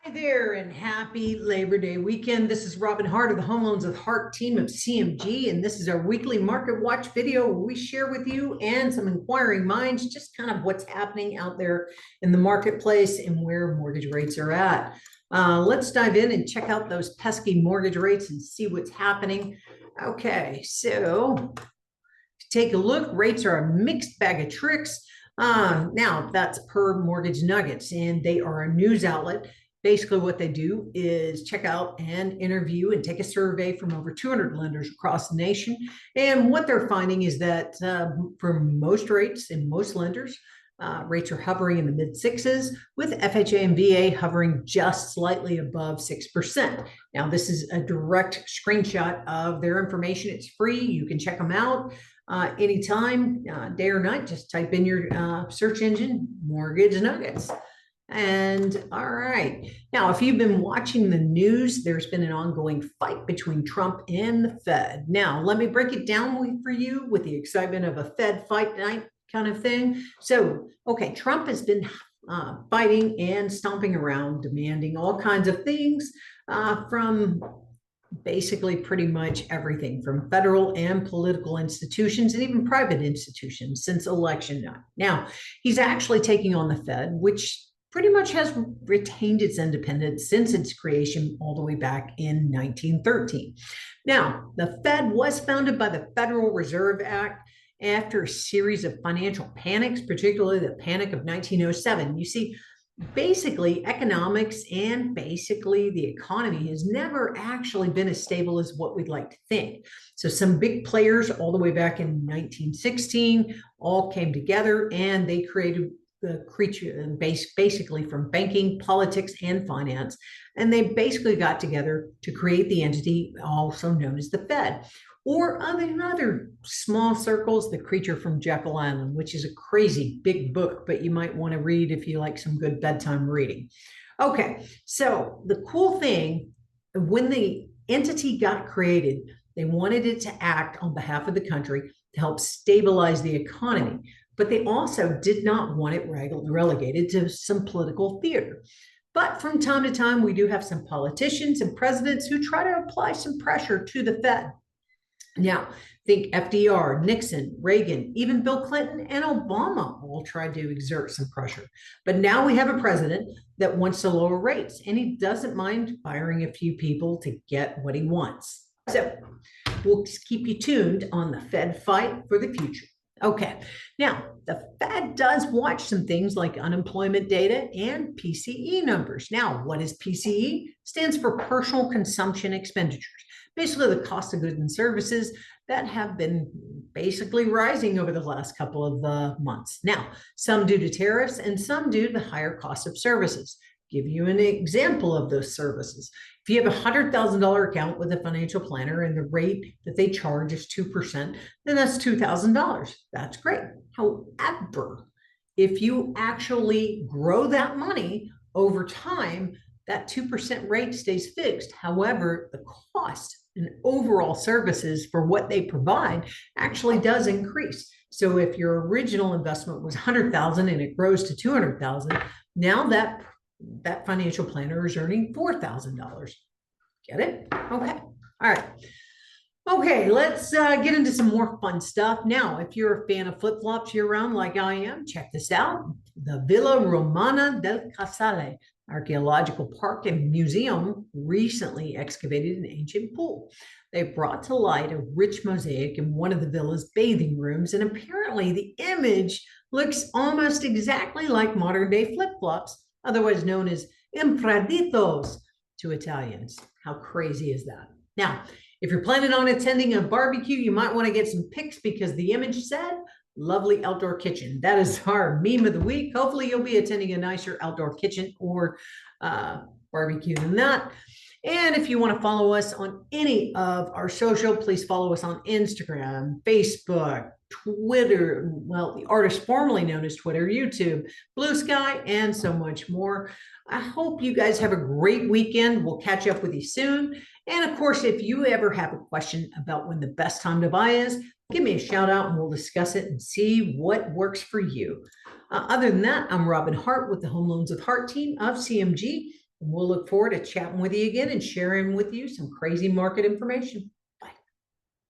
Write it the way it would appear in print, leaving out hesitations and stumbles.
Hi there and happy Labor Day weekend. This is Robin Hart of the Home Loans with Hart team of CMG, and this is our weekly market watch video where we share with you and some inquiring minds just kind of what's happening out there in the marketplace and where mortgage rates are at. Let's dive in and check out those pesky mortgage rates and see what's happening. Okay, so take a look. Rates are a mixed bag of tricks. Now, that's per Mortgage Nuggets, and they are a news outlet. Basically, what they do is check out and interview and take a survey from over 200 lenders across the nation. And what they're finding is that for most rates and most lenders, rates are hovering in the mid sixes, with FHA and VA hovering just slightly above 6%. Now, this is a direct screenshot of their information. It's free. You can check them out anytime, day or night. Just type in your search engine, Mortgage Nuggets. And all right. Now, if you've been watching the news, there's been an ongoing fight between Trump and the Fed. Now, let me break it down for you with the excitement of a Fed fight night kind of thing. So, okay, Trump has been fighting and stomping around, demanding all kinds of things from basically pretty much everything from federal and political institutions and even private institutions since election night. Now, he's actually taking on the Fed, which pretty much has retained its independence since its creation all the way back in 1913. Now, the Fed was founded by the Federal Reserve Act after a series of financial panics, particularly the Panic of 1907. You see, basically economics and basically the economy has never actually been as stable as what we'd like to think. So some big players all the way back in 1916 all came together and they created the creature basically from banking, politics, and finance. And they basically got together to create the entity also known as the Fed. Or in other small circles, The Creature from Jekyll Island, which is a crazy big book, but you might want to read if you like some good bedtime reading. Okay, so the cool thing, when the entity got created, they wanted it to act on behalf of the country to help stabilize the economy, but they also did not want it relegated to some political theater. But from time to time, we do have some politicians and presidents who try to apply some pressure to the Fed. Now, think FDR, Nixon, Reagan, even Bill Clinton and Obama all tried to exert some pressure. But now we have a president that wants to lower rates, and he doesn't mind firing a few people to get what he wants. So we'll keep you tuned on the Fed fight for the future. Okay, now the Fed does watch some things like unemployment data and PCE numbers. Now, what is PCE? Stands for personal consumption expenditures. Basically, the cost of goods and services that have been basically rising over the last couple of months. Now, some due to tariffs and some due to the higher cost of services. Give you an example of those services. If you have a $100,000 account with a financial planner and the rate that they charge is 2%, then that's $2,000. That's great. However, if you actually grow that money over time, that 2% rate stays fixed. However, the cost and overall services for what they provide actually does increase. So if your original investment was 100,000 and it grows to 200,000, now that financial planner is earning $4,000. Get it? Okay. All right. Okay, let's get into some more fun stuff. Now, if you're a fan of flip-flops year-round like I am, check this out. The Villa Romana del Casale Archaeological Park and Museum recently excavated an ancient pool. They brought to light a rich mosaic in one of the villa's bathing rooms, and apparently the image looks almost exactly like modern-day flip-flops, otherwise known as impraditos to Italians. How crazy is that? Now, if you're planning on attending a barbecue, you might want to get some pics because the image said, lovely outdoor kitchen. That is our meme of the week. Hopefully you'll be attending a nicer outdoor kitchen or barbecue than that. And if you want to follow us on any of our social, please follow us on Instagram, Facebook, Twitter, well, the artist formerly known as Twitter, YouTube, Blue Sky, and so much more. I hope you guys have a great weekend. We'll catch up with you soon. And of course, if you ever have a question about when the best time to buy is, give me a shout out and we'll discuss it and see what works for you. Other than that, I'm Robin Hart with the Home Loans with Hart team of CMG. We'll look forward to chatting with you again and sharing with you some crazy market information.